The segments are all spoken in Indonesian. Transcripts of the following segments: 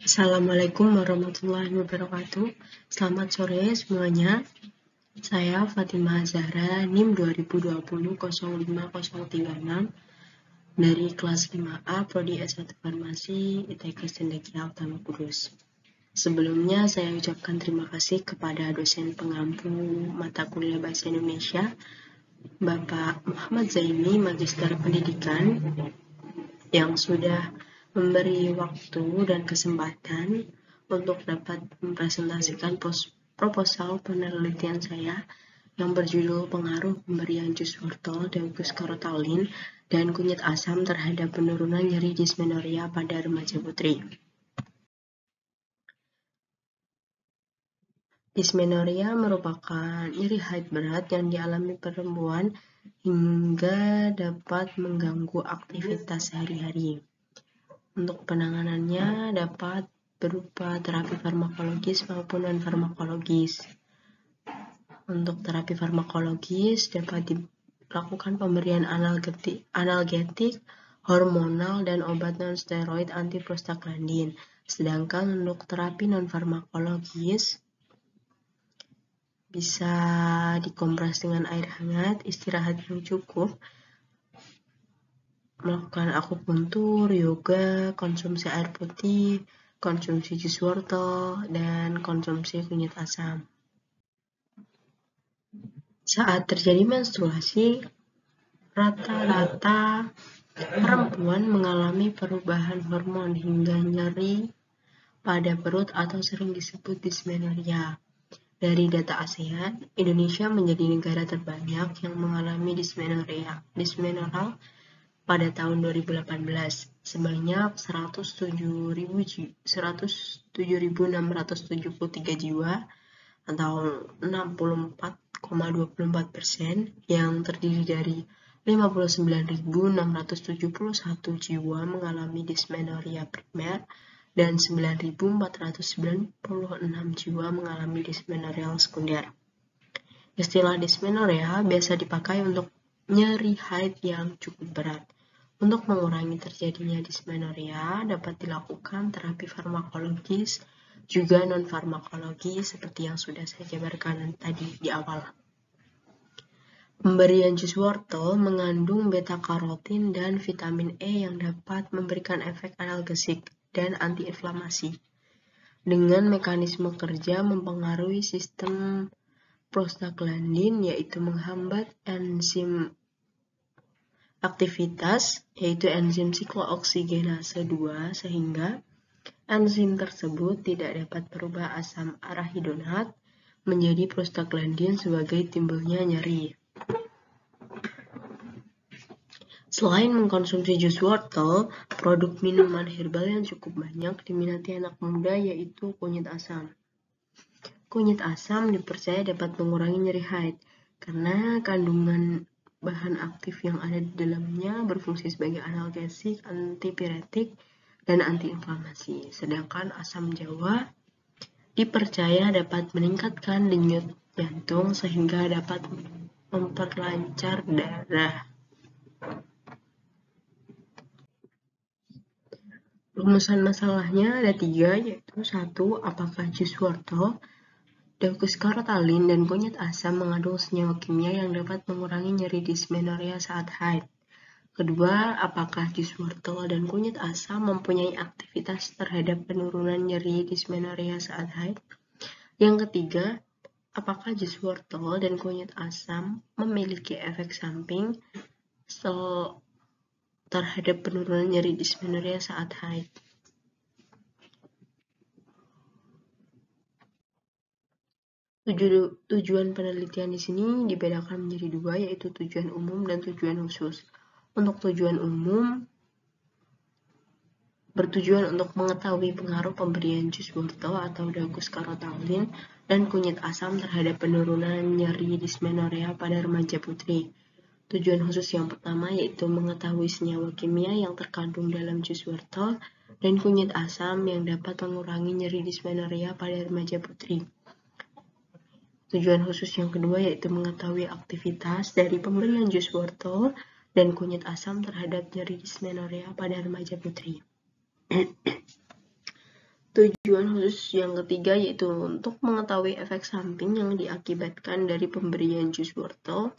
Assalamualaikum warahmatullahi wabarakatuh. Selamat sore semuanya. Saya Fatimah Zahra, NIM 2020-05036 dari kelas 5A Prodi S1 Farmasi ITK Cendekia Utama Kudus. Sebelumnya saya ucapkan terima kasih kepada dosen pengampu mata kuliah Bahasa Indonesia, Bapak Muhammad Zaini, Magister Pendidikan, yang sudah memberi waktu dan kesempatan untuk dapat mempresentasikan proposal penelitian saya yang berjudul pengaruh pemberian jus wortel, Daucus carothalin, dan kunyit asam terhadap penurunan nyeri dismenorrhea pada remaja putri. Dismenorrhea merupakan nyeri haid berat yang dialami perempuan hingga dapat mengganggu aktivitas sehari-hari. Untuk penanganannya dapat berupa terapi farmakologis maupun non-farmakologis. Untuk terapi farmakologis dapat dilakukan pemberian analgetik, hormonal, dan obat non-steroid antiprostaglandin. Sedangkan untuk terapi non-farmakologis bisa dikompres dengan air hangat, istirahat yang cukup, melakukan akupuntur, yoga, konsumsi air putih, konsumsi jus wortel, dan konsumsi kunyit asam. Saat terjadi menstruasi, rata-rata perempuan mengalami perubahan hormon hingga nyeri pada perut atau sering disebut dismenorrhea. Dari data ASEAN, Indonesia menjadi negara terbanyak yang mengalami dismenorrhea pada tahun 2018, sebanyak 107.673 jiwa atau 64,24%, yang terdiri dari 59.671 jiwa mengalami dismenorrhea primer dan 9.496 jiwa mengalami dismenorrhea sekunder. Istilah dismenorrhea biasa dipakai untuk nyeri haid yang cukup berat. Untuk mengurangi terjadinya dismenorrhea dapat dilakukan terapi farmakologis juga non-farmakologis seperti yang sudah saya jabarkan tadi di awal. Pemberian jus wortel mengandung beta-karotin dan vitamin E yang dapat memberikan efek analgesik dan antiinflamasi. Dengan mekanisme kerja mempengaruhi sistem prostaglandin, yaitu menghambat enzim aktivitas, yaitu enzim siklooksigenase 2, sehingga enzim tersebut tidak dapat berubah asam arahidonat menjadi prostaglandin sebagai timbulnya nyeri. Selain mengkonsumsi jus wortel, produk minuman herbal yang cukup banyak diminati anak muda yaitu kunyit asam. Kunyit asam dipercaya dapat mengurangi nyeri haid karena kandungan bahan aktif yang ada di dalamnya berfungsi sebagai analgesik, antipiretik, dan antiinflamasi. Sedangkan asam jawa dipercaya dapat meningkatkan denyut jantung sehingga dapat memperlancar darah. Rumusan masalahnya ada 3, yaitu 1. Apakah jus wortel, Daucus carothalin, dan kunyit asam mengandung senyawa kimia yang dapat mengurangi nyeri dismenorrhea saat haid? Kedua, apakah jus wortel dan kunyit asam mempunyai aktivitas terhadap penurunan nyeri dismenorrhea saat haid? Yang ketiga, apakah jus wortel dan kunyit asam memiliki efek samping terhadap penurunan nyeri dismenorrhea saat haid? Tujuan penelitian di sini dibedakan menjadi 2, yaitu tujuan umum dan tujuan khusus. Untuk tujuan umum, bertujuan untuk mengetahui pengaruh pemberian jus wortel atau Daucus carothalin dan kunyit asam terhadap penurunan nyeri dismenorrhea pada remaja putri. Tujuan khusus yang pertama yaitu mengetahui senyawa kimia yang terkandung dalam jus wortel dan kunyit asam yang dapat mengurangi nyeri dismenorrhea pada remaja putri. Tujuan khusus yang kedua yaitu mengetahui aktivitas dari pemberian jus wortel dan kunyit asam terhadap nyeri dismenorrhea pada remaja putri. Tujuan khusus yang ketiga yaitu untuk mengetahui efek samping yang diakibatkan dari pemberian jus wortel,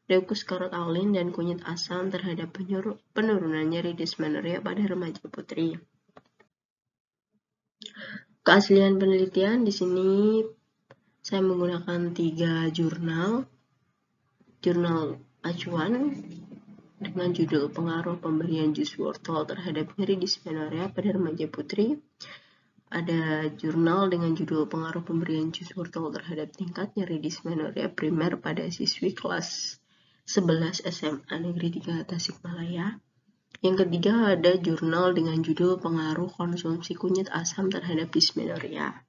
Daucus carothalin, dan kunyit asam terhadap penurunan nyeri dysmenorrhea pada remaja putri. Keaslian penelitian di sini saya menggunakan 3 jurnal acuan dengan judul pengaruh pemberian jus wortel terhadap nyeri dysmenorrhea pada remaja putri. Ada jurnal dengan judul pengaruh pemberian jus wortel terhadap tingkat nyeri dysmenorrhea primer pada siswi kelas 11 SMA Negeri 3 Tasikmalaya. Yang ketiga ada jurnal dengan judul pengaruh konsumsi kunyit asam terhadap dysmenorrhea.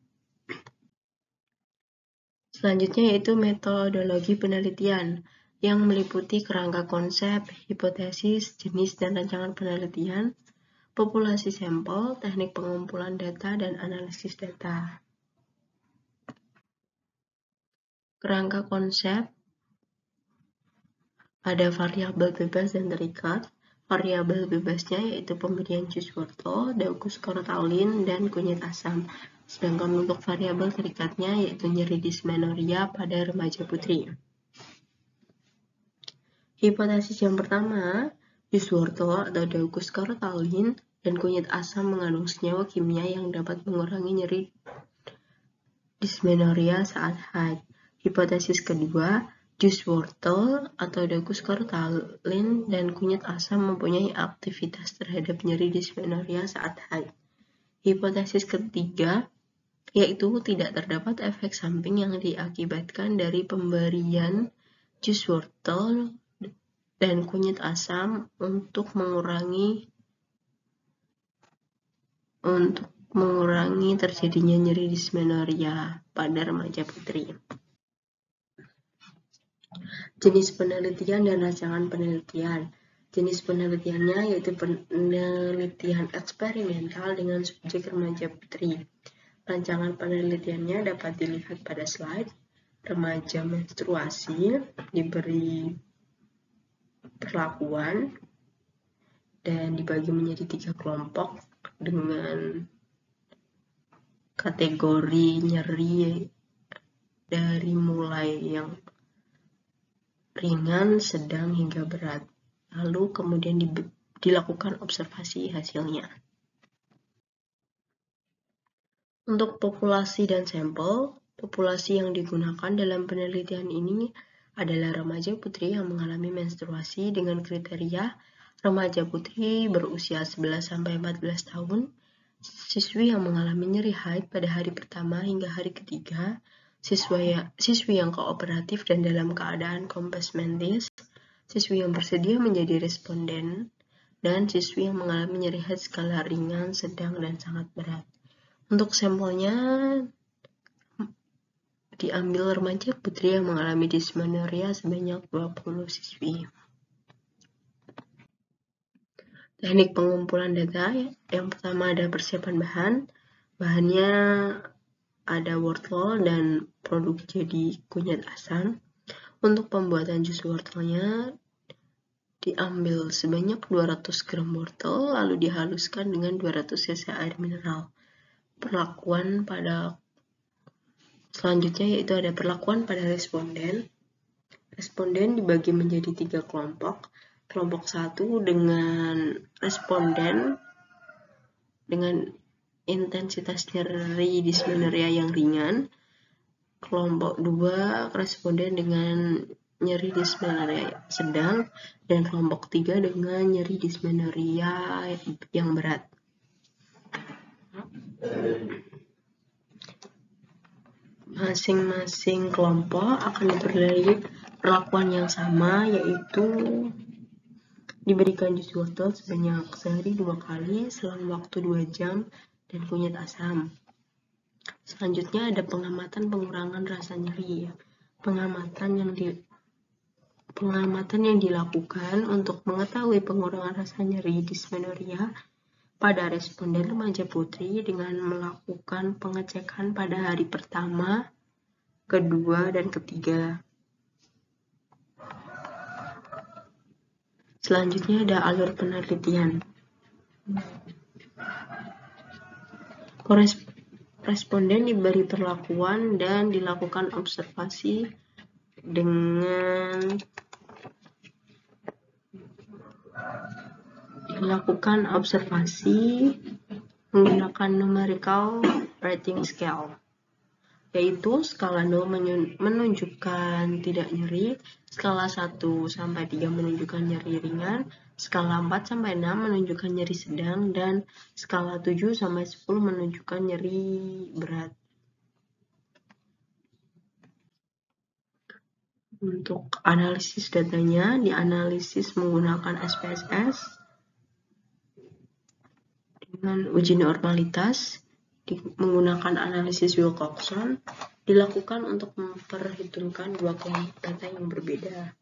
Selanjutnya yaitu metodologi penelitian yang meliputi kerangka konsep, hipotesis, jenis dan rancangan penelitian, populasi sampel, teknik pengumpulan data, dan analisis data. Kerangka konsep ada variabel bebas dan terikat. Variabel bebasnya yaitu pemberian jus wortel, Daucus carothalin, dan kunyit asam. Sedangkan untuk variabel terikatnya yaitu nyeri dysmenorrhea pada remaja putri. Hipotesis yang pertama, jus wortel atau Daucus carothalin dan kunyit asam mengandung senyawa kimia yang dapat mengurangi nyeri dysmenorrhea saat haid. Hipotesis kedua, jus wortel atau Daucus carothalin dan kunyit asam mempunyai aktivitas terhadap nyeri dysmenorrhea saat haid. Hipotesis ketiga, yaitu tidak terdapat efek samping yang diakibatkan dari pemberian jus wortel dan kunyit asam untuk mengurangi terjadinya nyeri dysmenorrhea pada remaja putri. Jenis penelitian dan rancangan penelitian. Jenis penelitiannya yaitu penelitian eksperimental dengan subjek remaja putri. Rancangan penelitiannya dapat dilihat pada slide. Remaja menstruasi diberi perlakuan dan dibagi menjadi 3 kelompok dengan kategori nyeri dari mulai yang ringan, sedang, hingga berat. Lalu kemudian dilakukan observasi hasilnya. Untuk populasi dan sampel, populasi yang digunakan dalam penelitian ini adalah remaja putri yang mengalami menstruasi dengan kriteria remaja putri berusia 11-14 tahun, siswi yang mengalami nyeri haid pada hari pertama hingga hari ketiga, siswi yang kooperatif dan dalam keadaan kompes mentis, siswi yang bersedia menjadi responden, dan siswi yang mengalami nyeri haid skala ringan, sedang, dan sangat berat. Untuk sampelnya diambil remaja putri yang mengalami dysmenorrhea sebanyak 20 siswi. Teknik pengumpulan data, yang pertama ada persiapan bahan. Bahannya ada wortel dan produk jadi kunyit asam. Untuk pembuatan jus wortelnya diambil sebanyak 200 gram wortel lalu dihaluskan dengan 200 cc air mineral. Selanjutnya yaitu ada perlakuan pada responden. Responden dibagi menjadi 3 kelompok. Kelompok 1 dengan responden dengan intensitas nyeri dysmenorrhea yang ringan. Kelompok 2 responden dengan nyeri dysmenorrhea sedang, dan kelompok 3 dengan nyeri dysmenorrhea yang berat. Masing-masing kelompok akan diberi perlakuan yang sama, yaitu diberikan jus wortel sebanyak sehari 2 kali selang waktu 2 jam dan kunyit asam. Selanjutnya ada pengamatan pengurangan rasa nyeri. Pengamatan yang dilakukan untuk mengetahui pengurangan rasa nyeri dysmenorrhea pada responden remaja putri dengan melakukan pengecekan pada hari pertama, kedua, dan ketiga. Selanjutnya ada alur penelitian. Responden diberi perlakuan dan dilakukan observasi menggunakan numerical rating scale, yaitu skala 0 menunjukkan tidak nyeri, skala 1 sampai 3 menunjukkan nyeri ringan, skala 4 sampai 6 menunjukkan nyeri sedang, dan skala 7 sampai 10 menunjukkan nyeri berat. Untuk analisis datanya, dianalisis menggunakan SPSS dengan uji normalitas, menggunakan analisis Wilcoxon, dilakukan untuk memperhitungkan dua kelompok data yang berbeda.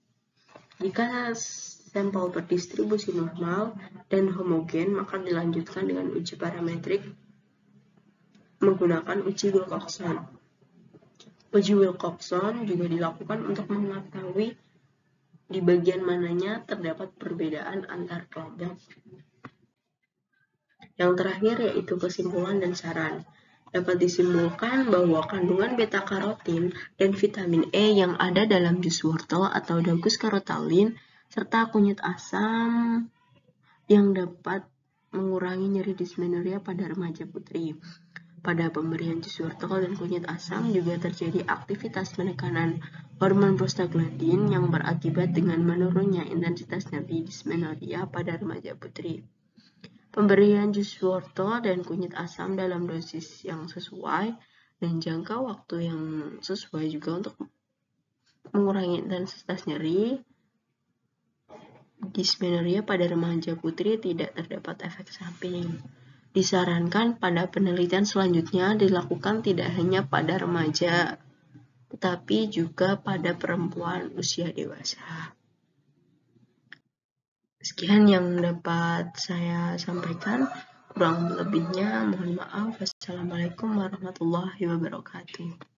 Jika sampel berdistribusi normal dan homogen, maka dilanjutkan dengan uji parametrik menggunakan uji Wilcoxon. Uji Wilcoxon juga dilakukan untuk mengetahui di bagian mananya terdapat perbedaan antar kelompok. Yang terakhir yaitu kesimpulan dan saran. Dapat disimpulkan bahwa kandungan beta-karotin dan vitamin E yang ada dalam jus wortel atau Daucus carotalin serta kunyit asam yang dapat mengurangi nyeri dysmenorrhea pada remaja putri. Pada pemberian jus wortel dan kunyit asam juga terjadi aktivitas penekanan hormon prostaglandin yang berakibat dengan menurunnya intensitas nyeri dysmenorrhea pada remaja putri. Pemberian jus wortel dan kunyit asam dalam dosis yang sesuai dan jangka waktu yang sesuai juga untuk mengurangi intensitas nyeri dysmenorrhea pada remaja putri tidak terdapat efek samping. Disarankan pada penelitian selanjutnya dilakukan tidak hanya pada remaja, tetapi juga pada perempuan usia dewasa. Sekian yang dapat saya sampaikan, kurang lebihnya mohon maaf. Wassalamualaikum warahmatullahi wabarakatuh.